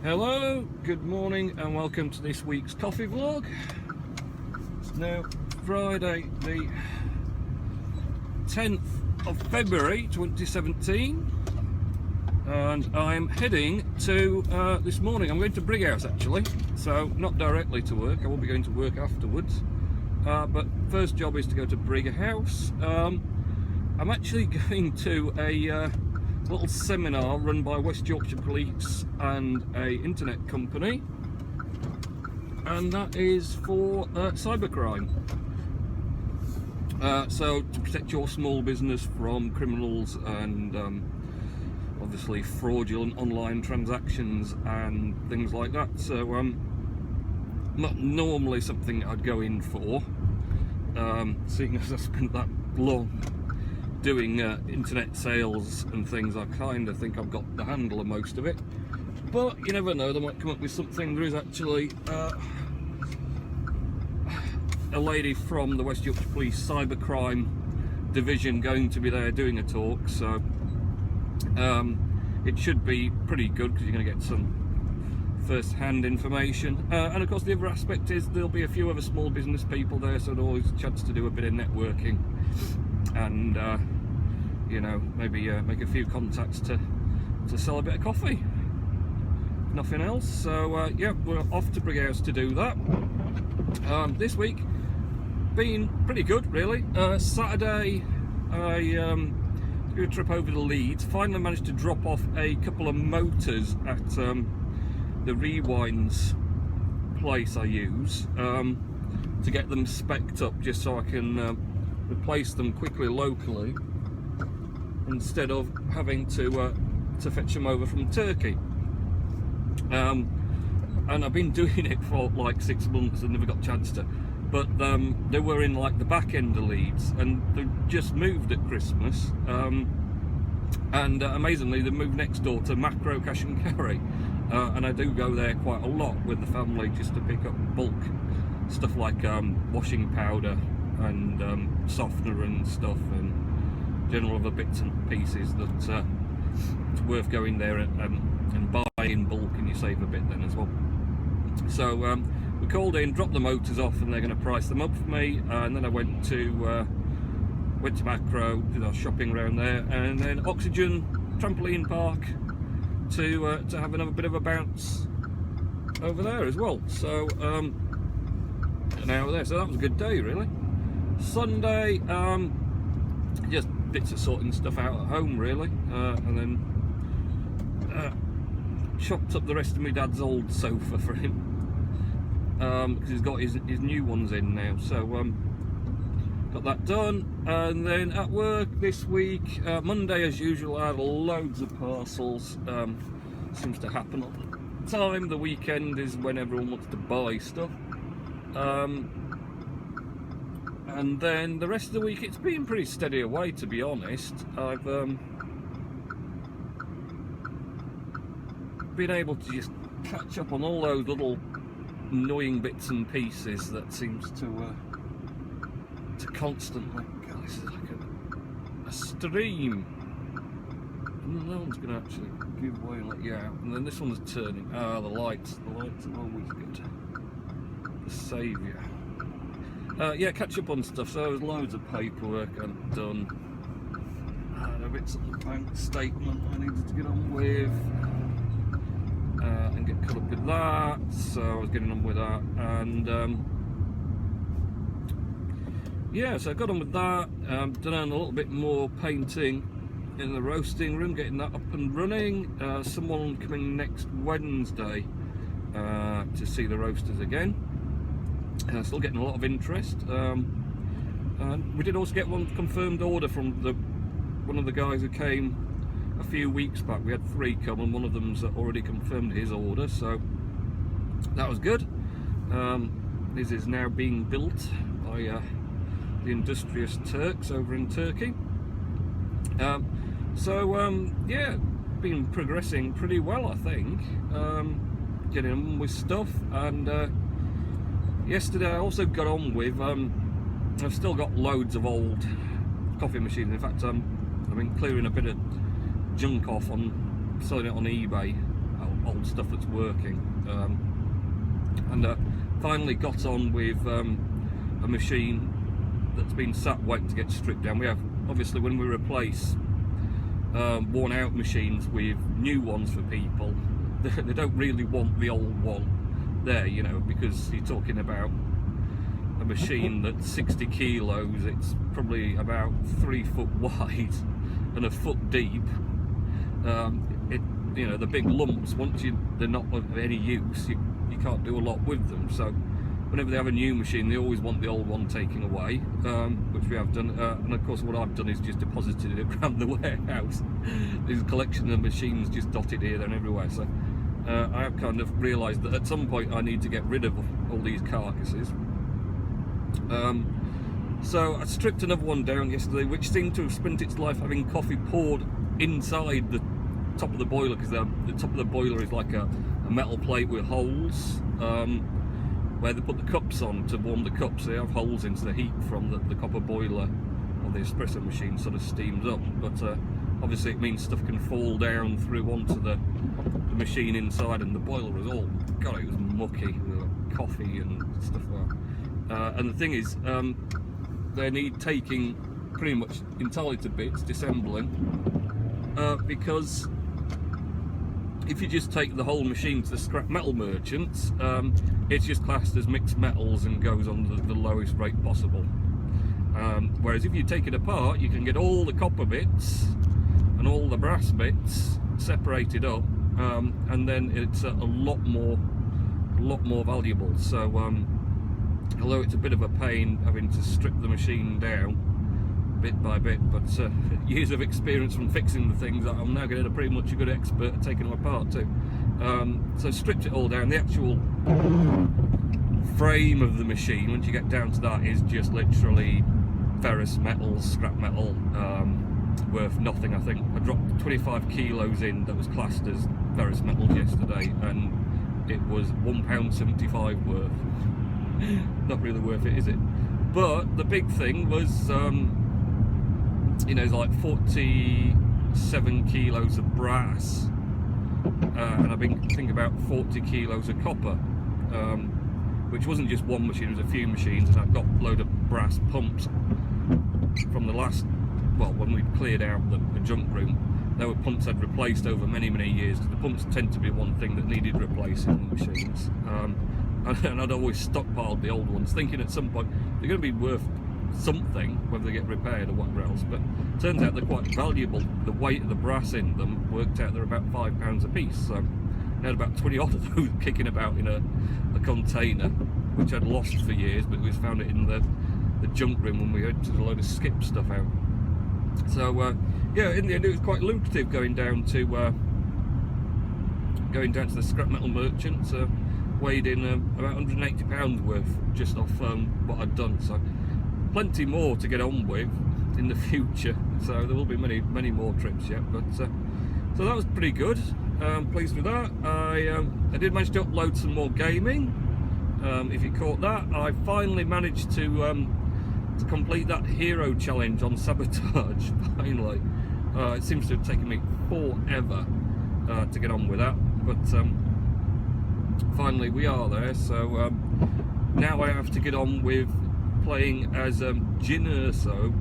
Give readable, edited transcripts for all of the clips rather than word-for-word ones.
Hello, good morning and welcome to this week's coffee vlog. It's now Friday the 10th of February 2017 and I'm heading to, this morning I'm going to Brighouse actually, so not directly to work, I will be going to work afterwards, but first job is to go to Brighouse. I'm actually going to a little seminar run by West Yorkshire Police and a internet company, and that is for cybercrime. So to protect your small business from criminals and obviously fraudulent online transactions and things like that. So not normally something I'd go in for, seeing as I spent that long doing internet sales and things. I kind of think I've got the handle of most of it, but you never know, they might come up with something. There is actually a lady from the West Yorkshire Police cybercrime division going to be there doing a talk, so it should be pretty good because you're going to get some first-hand information, and of course the other aspect is there'll be a few other small business people there, so there's always a chance to do a bit of networking and you know, maybe make a few contacts to sell a bit of coffee, nothing else. So yeah, we're off to Brighouse to do that. This week been pretty good really. Saturday I did a trip over to Leeds, finally managed to drop off a couple of motors at the Rewinds place I use to get them spec'd up, just so I can replace them quickly locally instead of having to fetch them over from Turkey. And I've been doing it for like 6 months and never got a chance to, but they were in like the back end of Leeds and they just moved at Christmas, and amazingly they moved next door to Macro Cash and Carry, and I do go there quite a lot with the family just to pick up bulk stuff like washing powder and softener and stuff, and general other bits and pieces that it's worth going there and buy in bulk, and you save a bit then as well. So we called in, dropped the motors off, and they're going to price them up for me, and then I went to Macro, did our shopping around there, and then Oxygen Trampoline Park to have another bit of a bounce over there as well. So an hour there, so that was a good day really. Sunday, just bits of sorting stuff out at home really, and then chopped up the rest of my dad's old sofa for him, because he's got his new ones in now, so got that done. And then at work this week, Monday as usual, I had loads of parcels. Seems to happen all the time. The weekend is when everyone wants to buy stuff. And then the rest of the week it's been pretty steady away, to be honest. I've been able to just catch up on all those little annoying bits and pieces that seems to constantly, God, this is like a stream, and no one's going to actually give way and let you out. And then this one's turning. The lights are always good, the saviour. Yeah, catch up on stuff. So there's loads of paperwork I've done, a bits of the bank statement I needed to get on with, and get caught up with that. So I was getting on with that, and yeah, so I got on with that. Done a little bit more painting in the roasting room, getting that up and running. Someone coming next Wednesday to see the roasters again. Still getting a lot of interest, and we did also get one confirmed order from one of the guys who came a few weeks back. We had 3 come, and one of them's already confirmed his order, so that was good. This is now being built by the industrious Turks over in Turkey. Yeah, been progressing pretty well, I think. Getting on with stuff, and yesterday I also got on with, I've still got loads of old coffee machines. In fact, I've been clearing a bit of junk off on selling it on eBay, old stuff that's working. And finally got on with a machine that's been sat waiting to get stripped down. We have, obviously, when we replace worn out machines with new ones for people, they don't really want the old one there, you know, because you're talking about a machine that's 60 kilos, it's probably about 3 foot wide and a foot deep. You know, the big lumps, once they're not of any use, you can't do a lot with them. So whenever they have a new machine, they always want the old one taken away, which we have done. And of course, what I've done is just deposited it around the warehouse. There's a collection of machines just dotted here, there, and everywhere. So I have kind of realised that at some point I need to get rid of all these carcasses. So I stripped another one down yesterday, which seemed to have spent its life having coffee poured inside the top of the boiler, because the top of the boiler is like a metal plate with holes where they put the cups on to warm the cups. They have holes into the heat from the copper boiler, or the espresso machine sort of steams up, but obviously it means stuff can fall down through onto the machine inside, and the boiler was all, God, it was mucky with coffee and stuff like that. And the thing is, they need taking pretty much entirely to bits, disassembling, because if you just take the whole machine to the scrap metal merchants, it's just classed as mixed metals and goes on the lowest rate possible. Whereas if you take it apart, you can get all the copper bits and all the brass bits separated up, and then it's a lot more valuable. So although it's a bit of a pain having to strip the machine down bit by bit, but years of experience from fixing the things, I'm now getting pretty much a good expert at taking them apart too. So stripped it all down. The actual frame of the machine, once you get down to that, is just literally ferrous metals, scrap metal, worth nothing. I think I dropped 25 kilos in that was classed as ferrous metals yesterday, and it was £1.75 worth. Not really worth it, is it? But the big thing was, you know, it's like 47 kilos of brass, and I've been thinking about 40 kilos of copper, which wasn't just one machine, it was a few machines, and I've got a load of brass pumps from the last, well, when we cleared out the junk room. There were pumps I'd replaced over many years, because the pumps tend to be one thing that needed replacing in the machines. And I'd always stockpiled the old ones, thinking at some point they're going to be worth something, whether they get repaired or whatever else. But it turns out they're quite valuable. The weight of the brass in them worked out they're about £5 a piece. So I had about 20 odd of those kicking about in a container, which I'd lost for years, but we found it in the junk room when we had a load of skip stuff out. So yeah, in the end it was quite lucrative going down to the scrap metal merchants. Weighed in about £180 worth just off what I'd done, so plenty more to get on with in the future. So there will be many more trips yet, but so that was pretty good. Pleased with that. I did manage to upload some more gaming. If you caught that, I finally managed to complete that hero challenge on Sabotage. Finally, it seems to have taken me forever to get on with that, but finally we are there. So now I have to get on with playing as Jin Urso,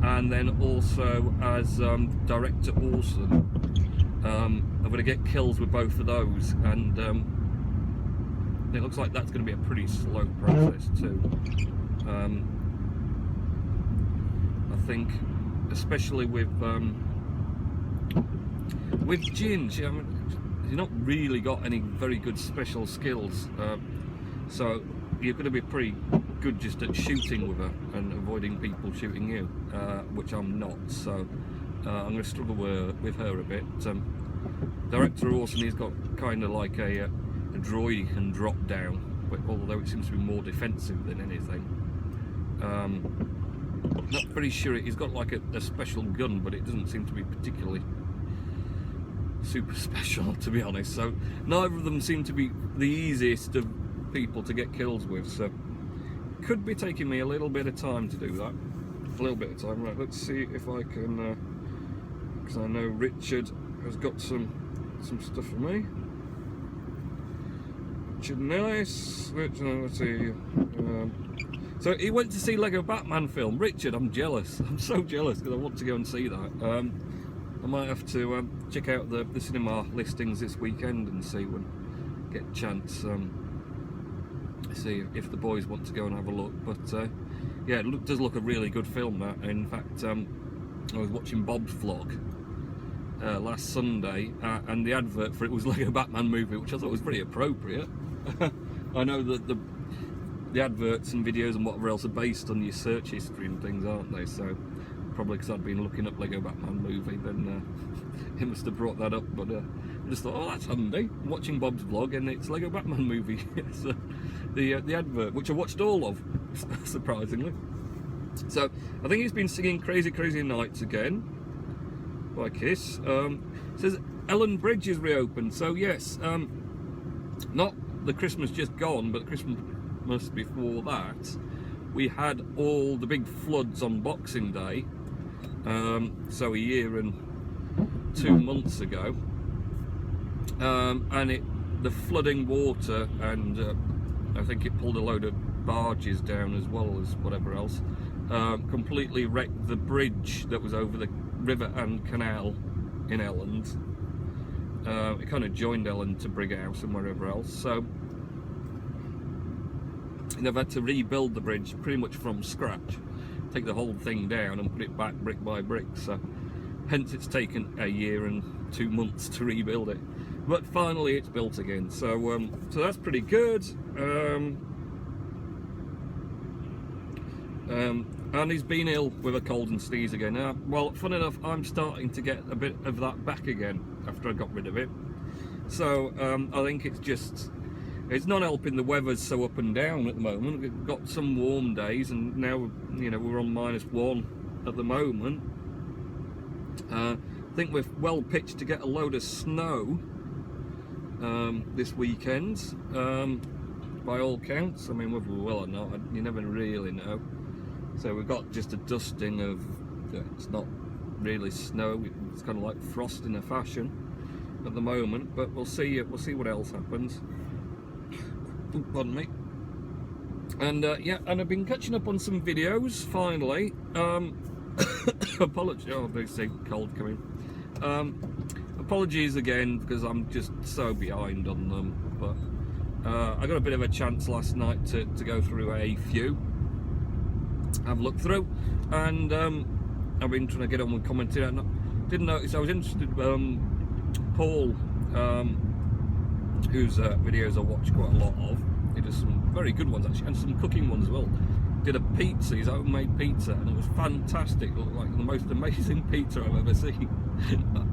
and then also as Director Orson. I'm going to get kills with both of those, and it looks like that's going to be a pretty slow process too. I think, especially with Jin, you've not really got any very good special skills, so you're going to be pretty good just at shooting with her and avoiding people shooting you, which I'm not. So I'm going to struggle with her a bit. Director Orson, he's got kind of like a droid he can drop down, but although it seems to be more defensive than anything. Not very sure. He's got like a special gun, but it doesn't seem to be particularly super special, to be honest. So neither of them seem to be the easiest of people to get kills with, so could be taking me a little bit of time to do that. A little bit of time. Right, let's see if I can, because I know Richard has got some some stuff for me. Richard Nellis. Let's see. So he went to see Lego Batman film. Richard, I'm jealous. I'm so jealous because I want to go and see that. I might have to check out the cinema listings this weekend and see when get a chance. See if the boys want to go and have a look. But yeah, it does look a really good film. That. In fact, I was watching Bob's vlog last Sunday, and the advert for it was Lego Batman movie, which I thought was pretty appropriate. I know that the adverts and videos and whatever else are based on your search history and things, aren't they? So probably because I'd been looking up Lego Batman movie, then he must have brought that up. But I just thought, oh, that's handy. I'm watching Bob's vlog and it's Lego Batman movie. So the advert, which I watched all of, surprisingly. So I think he's been singing Crazy Crazy Nights again by Kiss. Says Ellen Bridge is reopened. So yes, not the Christmas just gone, but Christmas before that, we had all the big floods on Boxing Day. So a year and 2 months ago, and the flooding water, and I think it pulled a load of barges down as well as whatever else, completely wrecked the bridge that was over the river and canal in Elland. It kind of joined Elland to Brighouse and wherever else, so they've had to rebuild the bridge pretty much from scratch, take the whole thing down and put it back brick by brick. So hence it's taken a year and 2 months to rebuild it, but finally it's built again. So so that's pretty good. And he's been ill with a cold and sneeze again. Well, fun enough, I'm starting to get a bit of that back again after I got rid of it. So I think it's not helping the weather's so up and down at the moment. We've got some warm days, and now, you know, we're on -1 at the moment. I think we're well pitched to get a load of snow this weekend, by all counts. I mean, whether we will or not, you never really know. So we've got just a dusting of, it's not really snow, it's kind of like frost in a fashion at the moment, but we'll see what else happens. Ooh, pardon me. And yeah, and I've been catching up on some videos finally. Apologies, oh, they say cold coming. Apologies again because I'm just so behind on them, but I got a bit of a chance last night to go through a few, have a look through, and I've been trying to get on with commenting. I didn't notice, I was interested, Paul, whose videos I watch quite a lot of. He does some very good ones actually, and some cooking ones as well. Did a pizza, his homemade pizza, and it was fantastic. It looked like the most amazing pizza I've ever seen.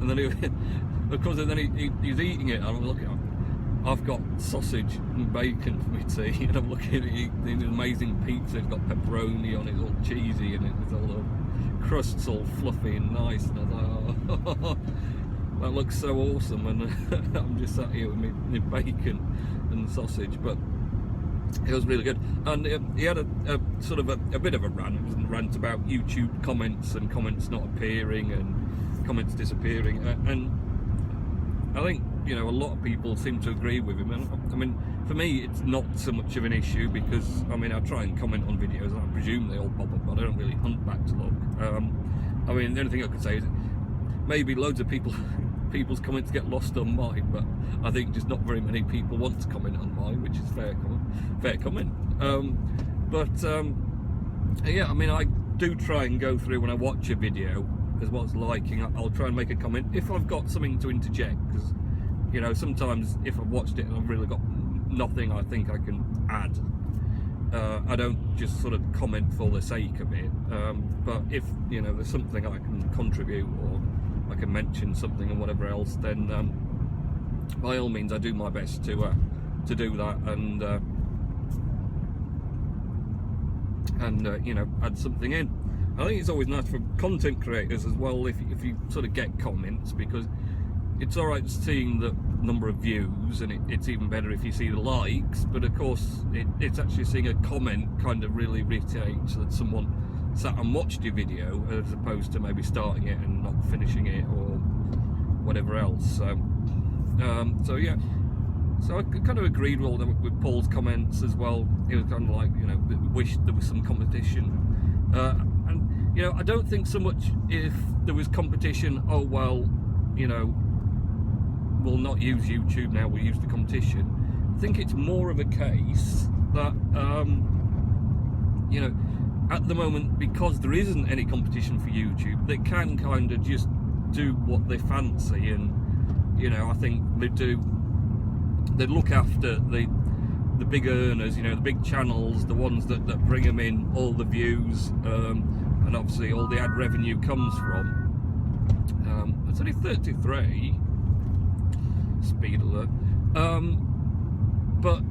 And then of course, then he's eating it, and I'm looking, I've got sausage and bacon for my tea, and I'm looking at the amazing pizza. It's got pepperoni on it, it's all cheesy, and it's all the crust's all fluffy and nice. And I was like, oh, that looks so awesome. And I'm just sat here with my bacon and sausage, but it was really good. And he had a sort of a bit of a rant. It was a rant about YouTube comments and comments not appearing and comments disappearing. And I think, you know, a lot of people seem to agree with him. And I mean, for me, it's not so much of an issue because, I mean, I try and comment on videos and I presume they all pop up, but I don't really hunt back to look. I mean, the only thing I could say is maybe loads of people's comments get lost on mine, but I think just not very many people want to comment on mine, which is fair comment. Yeah, I mean, I do try and go through when I watch a video as well as liking. I'll try and make a comment if I've got something to interject, because, you know, sometimes if I've watched it and I've really got nothing I think I can add, I don't just sort of comment for the sake of it. But if, you know, there's something I can contribute or I can mention something and whatever else, then by all means I do my best to do that and you know, add something in. I think it's always nice for content creators as well if you sort of get comments, because it's alright seeing the number of views, and it's even better if you see the likes, but of course it's actually seeing a comment kind of really reiterates that someone sat and watched your video, as opposed to maybe starting it and not finishing it or whatever else. So So yeah, so I kind of agreed with Paul's comments as well. He was kind of like, you know, wish there was some competition, and you know, I don't think so much if there was competition, oh well, you know, we'll not use YouTube now, we'll use the competition. I think it's more of a case that you know, at the moment, because there isn't any competition for YouTube, they can kind of just do what they fancy, and you know, I think they look after the big earners, you know, the big channels, the ones that bring them in all the views, and obviously all the ad revenue comes from. It's only 33 speed alert, but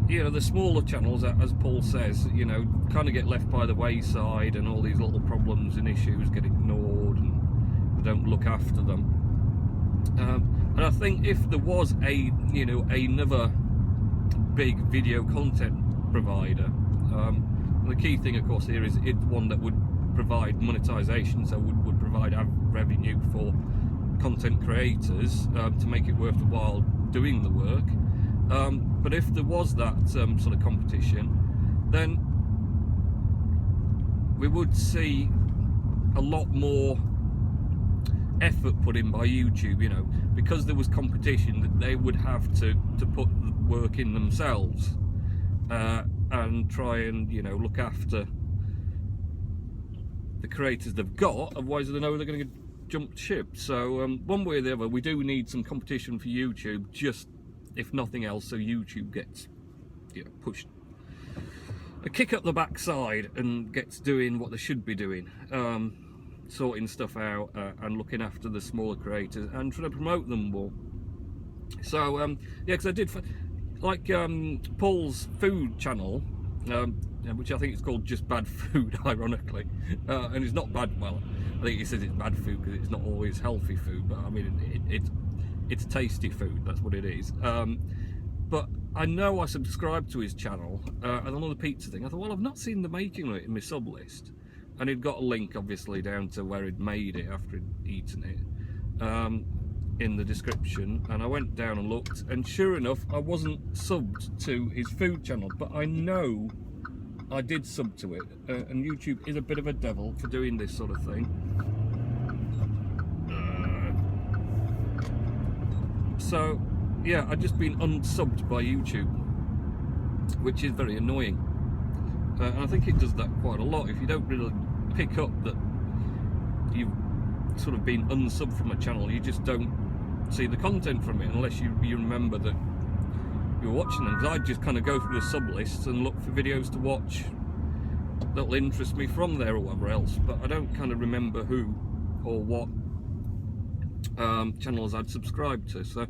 you know, the smaller channels, as Paul says, you know, kind of get left by the wayside, and all these little problems and issues get ignored, and they don't look after them. And I think if there was you know, another big video content provider, the key thing, of course, here is it's one that would provide monetization, so would provide revenue for content creators, to make it worth the while doing the work. But if there was that sort of competition, then we would see a lot more effort put in by YouTube, you know, because there was competition, that they would have to put the work in themselves, and try and, you know, look after the creators they've got, otherwise they know they're going to get jumped ship. So one way or the other, we do need some competition for YouTube, just if nothing else, so YouTube gets, you know, pushed a kick up the backside and gets doing what they should be doing, sorting stuff out, and looking after the smaller creators and trying to promote them more. So yeah, because I did like Paul's food channel, which I think it's called Just Bad Food, ironically, and it's not bad. Well, I think he says it's bad food because it's not always healthy food, but I mean it's tasty food, that's what it is. But I know I subscribed to his channel, and on the pizza thing, I thought, well, I've not seen the making of it in my sub list, and he'd got a link obviously down to where he'd made it after he'd eaten it, in the description, and I went down and looked, and sure enough, I wasn't subbed to his food channel, but I know I did sub to it, and YouTube is a bit of a devil for doing this sort of thing. So yeah, I've just been unsubbed by YouTube, which is very annoying, and I think it does that quite a lot. If you don't really pick up that you've sort of been unsubbed from a channel, you just don't see the content from it unless you remember that you're watching them. Because I just kind of go through the sub lists and look for videos to watch that'll interest me from there or whatever else, but I don't kind of remember who or what channels I'd subscribed to. So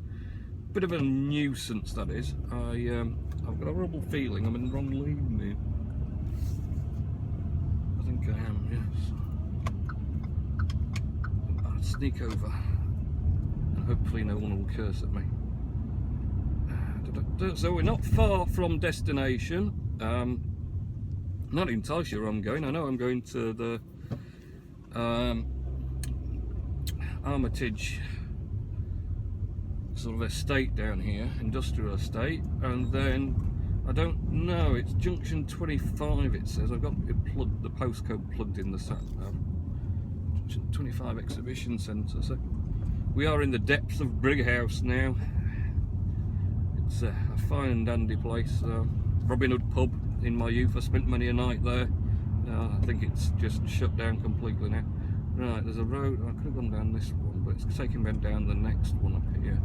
bit of a nuisance that is. I've got a horrible feeling I'm in the wrong lane here. I think I am, yes. I'll sneak over and hopefully no one will curse at me. So we're not far from destination. Not entirely sure where I'm going. I know I'm going to the Armitage sort of estate down here, industrial estate, and then I don't know, it's junction 25 it says. I've got it plugged, the postcode plugged in the sat nav. Junction 25 exhibition centre. So we are in the depths of Brighouse now. It's a fine and dandy place. Robin Hood pub in my youth, I spent many a night there. I think it's just shut down completely now. Right, there's a road, I could have gone down this one, but it's taking me down the next one up here.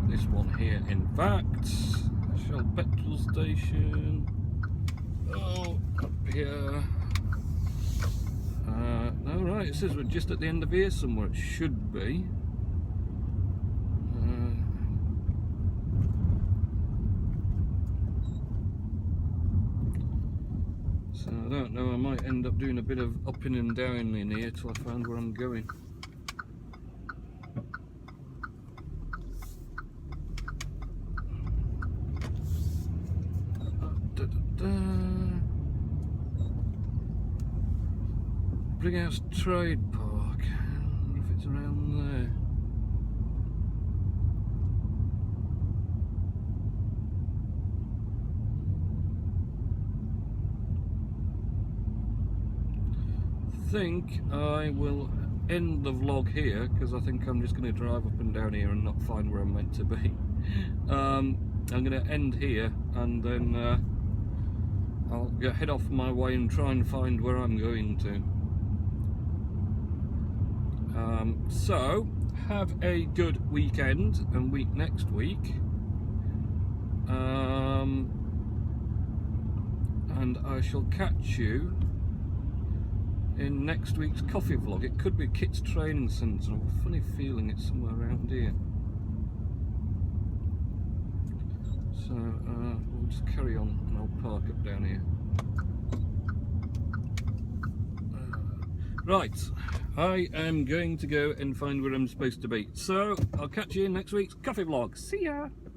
This one here, in fact. Shell petrol station. Oh, up here. Alright, it says we're just at the end of here somewhere, it should be. So I don't know, I might end up doing a bit of upping and down in here till I find where I'm going. Brighouse Trade Park. I wonder if it's around there. I think I will end the vlog here because I think I'm just going to drive up and down here and not find where I'm meant to be. I'm going to end here and then I'll head off my way and try and find where I'm going to. So have a good weekend and week next week, and I shall catch you in next week's coffee vlog. It could be Kit's Training Centre. I have a funny feeling it's somewhere around here. So we'll just carry on and I'll park up down here. Right, I am going to go and find where I'm supposed to be. So I'll catch you in next week's coffee vlog. See ya!